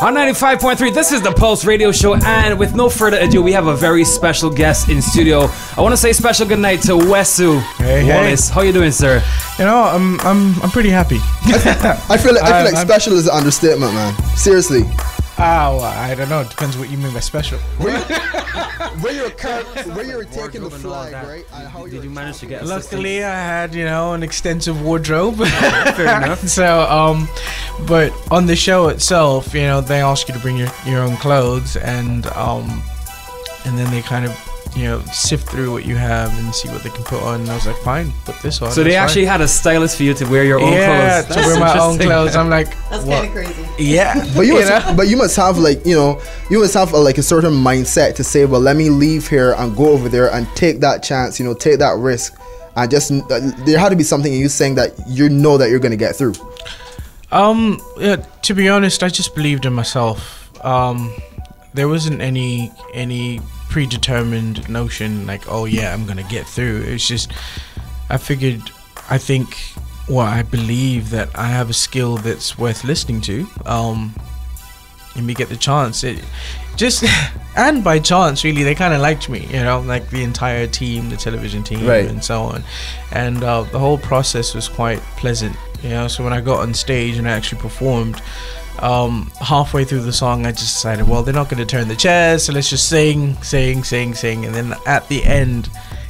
On 95.3, this is the Pulse Radio Show, and with no further ado, we have a very special guest in studio. I want to say special good night to Wesu Wallace. Hey. How you doing, sir? You know, I'm pretty happy. I feel like special is an understatement, man. Seriously. Well, I don't know. It depends what you mean by special. Where you're taking the flag, right? Did you manage to get? Luckily, I had an extensive wardrobe. Fair enough. So, but on the show itself, they ask you to bring your own clothes, and then they kind of sift through what you have and see what they can put on. And I was like, fine, put this on. So they actually had a stylist for you to wear your own clothes. Yeah, to wear my own clothes. I'm like, that's kind of crazy. Yeah, but you must have you must have a certain mindset to say, well, let me leave here and go over there and take that chance, take that risk, and just there had to be something in you saying that that you're gonna get through. Yeah, to be honest, I just believed in myself. There wasn't any predetermined notion like, oh yeah, I'm gonna get through. It's just I believe that I have a skill that's worth listening to, and we get the chance. And by chance, really, they kind of liked me, like the entire team, the television team, right, and so on. And the whole process was quite pleasant, so when I got on stage and I actually performed, halfway through the song, I just decided, well, they're not going to turn the chairs, so let's just sing, and then at the end,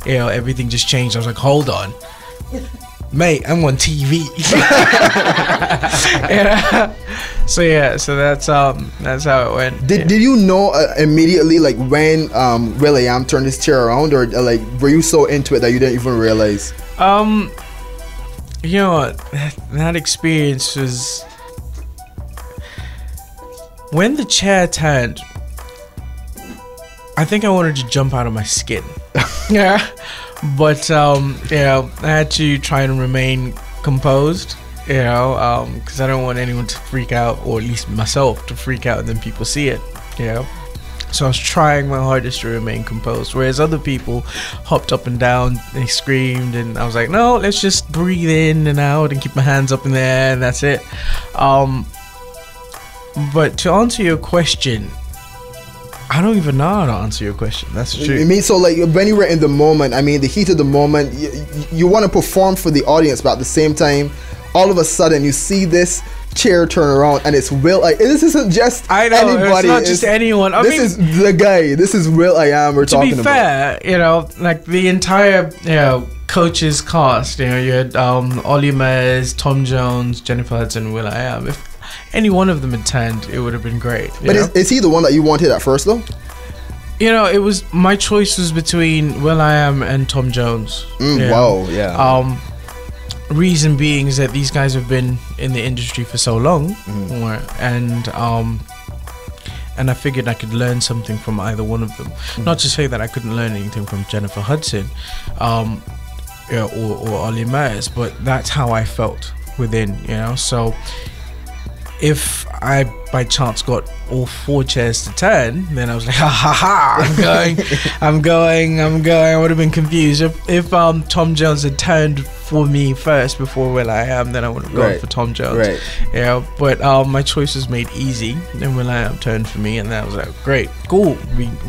everything just changed. I was like, hold on, mate, I'm on TV. So that's how it went. Did you know immediately, like, when Will.i.am turned his chair around, or like were you so into it that you didn't even realize? You know what, that experience was, when the chair turned, I think I wanted to jump out of my skin. Yeah, but I had to try and remain composed, because I don't want anyone to freak out, or at least myself to freak out, and then people see it, So I was trying my hardest to remain composed, whereas other people hopped up and down, they screamed, and I was like, no, let's just breathe in and out and keep my hands up in the air, and that's it. But to answer your question, I don't even know how to answer your question. That's true. I mean, so like when you were in the moment, I mean, the heat of the moment, you want to perform for the audience, but at the same time, all of a sudden you see this chair turn around and it's this isn't just anybody. It's not just anyone. This is the guy. This is Will.i.am we're talking about. To be fair, like the entire coaches cast, you had Ollie Meyers, Tom Jones, Jennifer Hudson, Will.i.am. If any one of them had turned, it would have been great. But is he the one that you wanted at first, though? It was, my choice was between Will.i.am and Tom Jones. Wow, yeah. Reason being is that these guys have been in the industry for so long, and I figured I could learn something from either one of them. Not to say that I couldn't learn anything from Jennifer Hudson, or Ollie Meyers, but that's how I felt within, So if I by chance got all four chairs to turn, then I was like, I'm going. I would have been confused. If Tom Jones had turned for me first before Will.i.am, then I would have gone for Tom Jones. Right. But my choice was made easy, and Will.i.am turned for me, and then I was like, great, cool.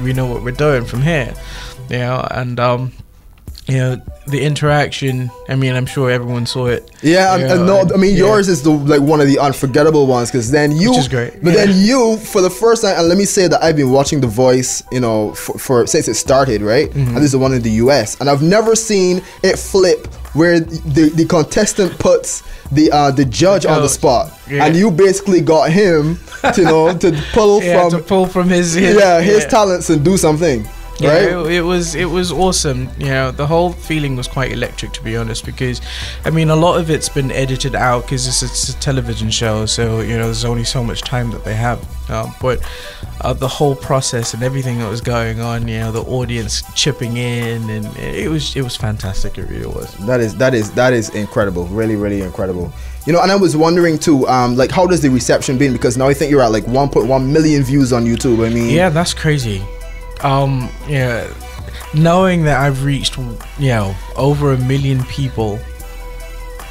We know what we're doing from here. And the interaction, I mean, I'm sure everyone saw it. Yours is one of the unforgettable ones, because then you, which is great. But then you, for the first time, and let me say that I've been watching The Voice, for since it started, right? And this is the one in the US, and I've never seen it flip where the contestant puts the judge on the spot, and you basically got him to pull from his talents and do something. Right? It was awesome. The whole feeling was quite electric, to be honest, because I mean, a lot of it's been edited out because it's a television show, so there's only so much time that they have. But the whole process and everything that was going on, the audience chipping in, and it was fantastic. It really was. That is incredible. Really, really incredible. And I was wondering too, like, how does the reception been? Because now I think you're at like 1.1 million views on YouTube. I mean, yeah, that's crazy. Knowing that I've reached over 1 million people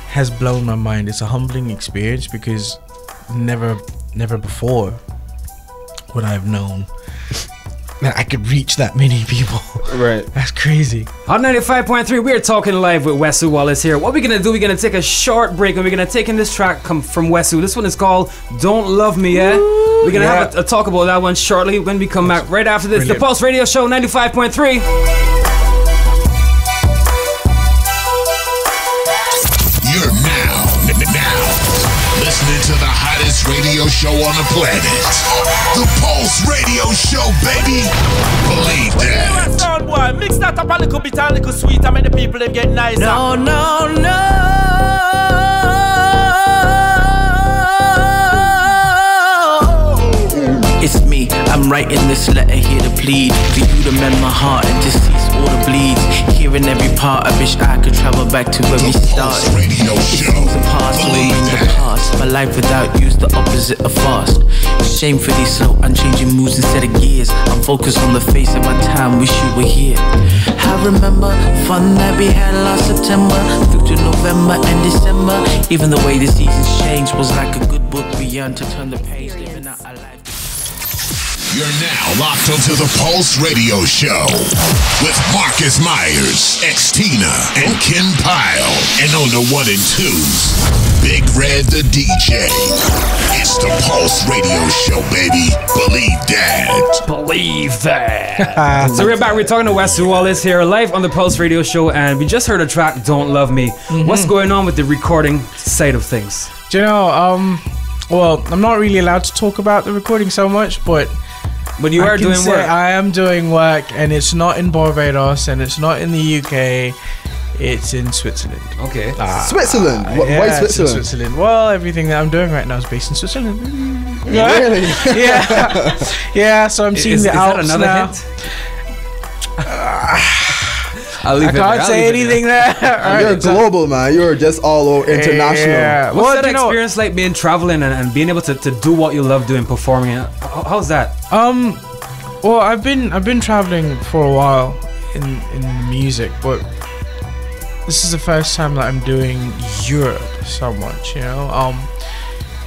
has blown my mind. It's a humbling experience, because never before would I have known that I could reach that many people? Right. That's crazy. On 95.3, we're talking live with Wesu Wallace here. What we're gonna do, we're gonna take a short break and we're gonna take in this track from Wesu. This one is called Don't Love Me, yeah? We're gonna have a talk about that one shortly when we come back. Right after this, Brilliant. The Pulse Radio Show 95.3. You're now listening to the hottest radio show on the planet. The Pulse Radio Show, baby. Believe that. Sound boy, mix that up a little bit, a little sweet, and make the people them get nice. No, no, no. It's me, I'm writing this letter here to plead for you to mend my heart and to cease all the bleeds. Hearing every part, I wish I could travel back to where we started. Radio Show. The past, Believe in the that. past. My life without you's the opposite of fast. Shamefully slow, I'm changing moves instead of gears. I'm focused on the face of my time, wish you were here. I remember fun that we had last September through to November and December. Even the way the seasons changed was like a good book we yearned to turn the page, living out our life. You're now locked onto the Pulse Radio Show with Marcus Myers, X-Tina, and Ken Pyle. And on the 1 and 2s, Big Red the DJ. It's the Pulse Radio Show, baby. Believe that. Believe that. So we're back. We're talking to Wesu Wallace here live on the Pulse Radio Show, and we just heard a track, Don't Love Me. What's going on with the recording side of things? Do you know, well, I'm not really allowed to talk about the recording so much, but You are doing work. I am doing work, and it's not in Barbados, and it's not in the UK. It's in Switzerland. Okay. Switzerland. Why Yeah, it's in Switzerland? Switzerland. Well, everything that I'm doing right now is based in Switzerland. Really? Yeah, yeah. So I'm seeing Is the that Alps another now. hint? I'll leave I can't say anything there. All You're right, so- global, man. You're just all over international. Yeah. What's Well, that you know, experience like being traveling and being able to do what you love doing, performing? How's that? Well, I've been traveling for a while in music, but this is the first time that I'm doing Europe so much, you know.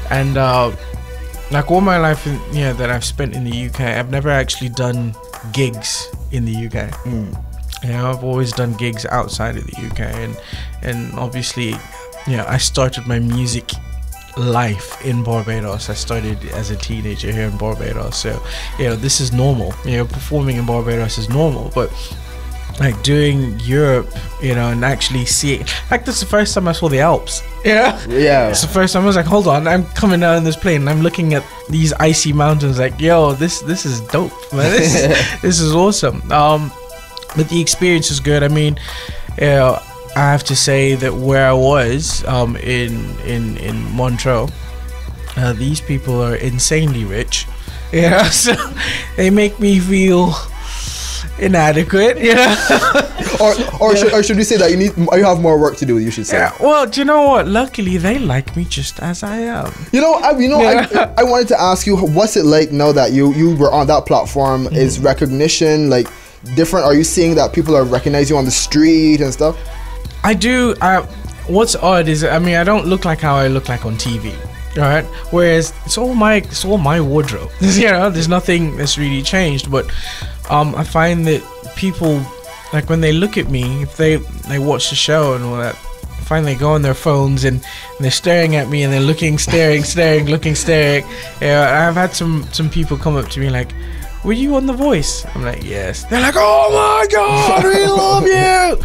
And like all my life, that I've spent in the UK, I've never actually done gigs in the UK. You know, I've always done gigs outside of the UK, and obviously, I started my music life in Barbados. I started as a teenager here in Barbados, so this is normal. Performing in Barbados is normal, but like doing Europe, and actually see it. Like, that's the first time I saw the Alps. Yeah. It's the first time I was like, hold on, I'm coming down in this plane and I'm looking at these icy mountains. Like, yo, this is dope, man. This is awesome. But the experience is good. I mean, I have to say that where I was in Montreux, these people are insanely rich. So they make me feel inadequate. Or should we say that you have more work to do? You should say. Yeah. Well, do you know what? Luckily, they like me just as I am. I wanted to ask you, what's it like now that you were on that platform? Is recognition like different? Are you seeing that people are recognizing you on the street and stuff? I do. What's odd is, I mean, I don't look like how I look like on TV. All right. Whereas it's all my wardrobe. There's nothing that's really changed. But I find that people, like, when they look at me, if they watch the show and all that, I find they go on their phones and they're staring at me and they're looking, staring. I've had some people come up to me like, were you on The Voice? I'm like, yes. They're like, oh my God, we love you.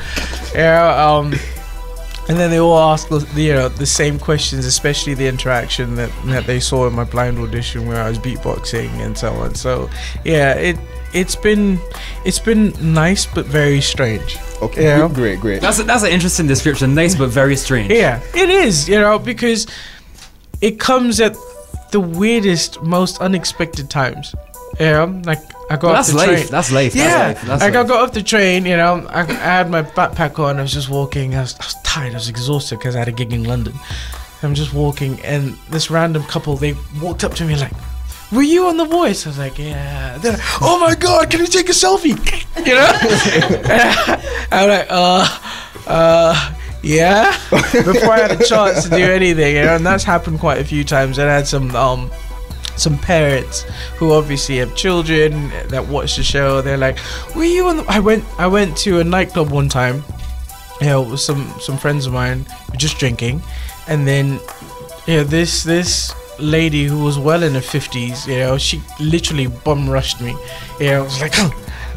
And then they all ask the same questions, especially the interaction that they saw in my blind audition where I was beatboxing and so on. So yeah, it's been nice but very strange. Okay, great. That's an interesting description. Nice but very strange. Yeah, it is. Because it comes at the weirdest, most unexpected times. Like I got off the train. That's life. Yeah, that's like life. I got off the train. I had my backpack on. I was just walking. I was tired. I was exhausted because I had a gig in London. I'm just walking, and this random couple, they walked up to me like, "Were you on The Voice?" I was like, "Yeah." They're like, "Oh my God, can you take a selfie?" I'm like, yeah. Before I had a chance to do anything, and that's happened quite a few times. I had some some parents who obviously have children that watch the show. They're like, "Were you on?" I went to a nightclub one time, you know, with some friends of mine, just drinking, and then, you know, this lady who was well in her 50s, you know, she literally bum rushed me. You know, I was like, "Oh,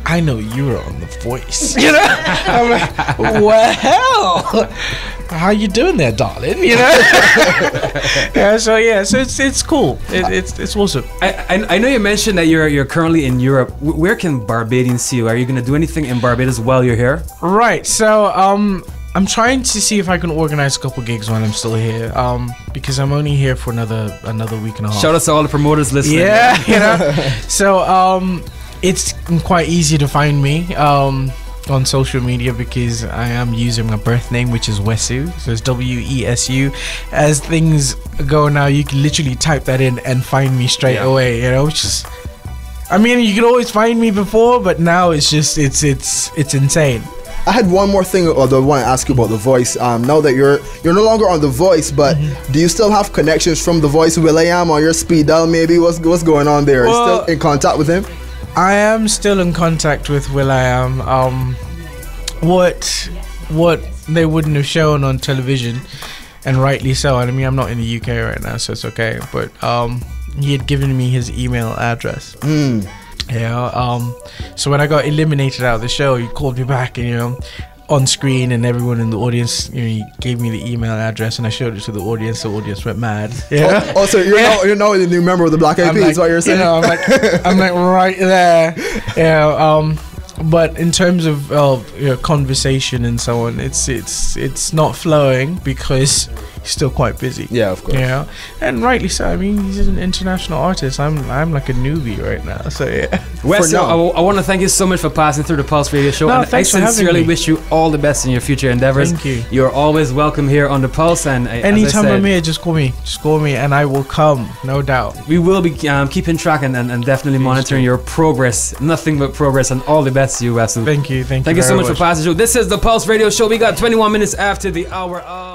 I know you were on The Voice." You know, I'm like, "Well, how you doing there, darling?" You know. So it's cool. It's awesome. I know you mentioned that you're currently in Europe. Where can Barbadians see you? Are you gonna do anything in Barbados while you're here? Right. So I'm trying to see if I can organize a couple gigs while I'm still here. Because I'm only here for another week and a half. Shout out to all the promoters listening. Yeah, you know. So it's quite easy to find me on social media because I am using my birth name, which is Wesu. So it's WESU. As things go now, you can literally type that in and find me straight away. You know, just, I mean, you could always find me before, but now it's just it's insane. I had one more thing I want to ask you about The Voice. Now that you're no longer on The Voice, but do you still have connections from The Voice? Will.i.am on your speed dial? Maybe what's going on there? Are you still in contact with him? I am still in contact with Will.i.am. What they wouldn't have shown on television, and rightly so. I mean, I'm not in the UK right now, so it's okay. But he had given me his email address. Yeah. So when I got eliminated out of the show, he called me back, and, you know, on screen, and everyone in the audience, you know, he gave me the email address, and I showed it to the audience. The audience went mad. Yeah. Also, you're now the new member of the Black Eyed Peas. Is what you're saying? You know, I'm like right there. Yeah. But in terms of you know, conversation and so on, it's not flowing because he's still quite busy. Yeah, of course. You know, and rightly so. I mean, he's an international artist. I'm like a newbie right now. So yeah. Wes, I want to thank you so much for passing through the Pulse Radio Show, and I sincerely wish you all the best in your future endeavors. Thank you. You're always welcome here on the Pulse, and anytime I'm here, just call me, and I will come, no doubt. We will be keeping track and definitely monitoring your progress. Nothing but progress, and all the best to you, Wesu. Thank you so much for passing through. This is the Pulse Radio Show. We got 21 minutes after the hour of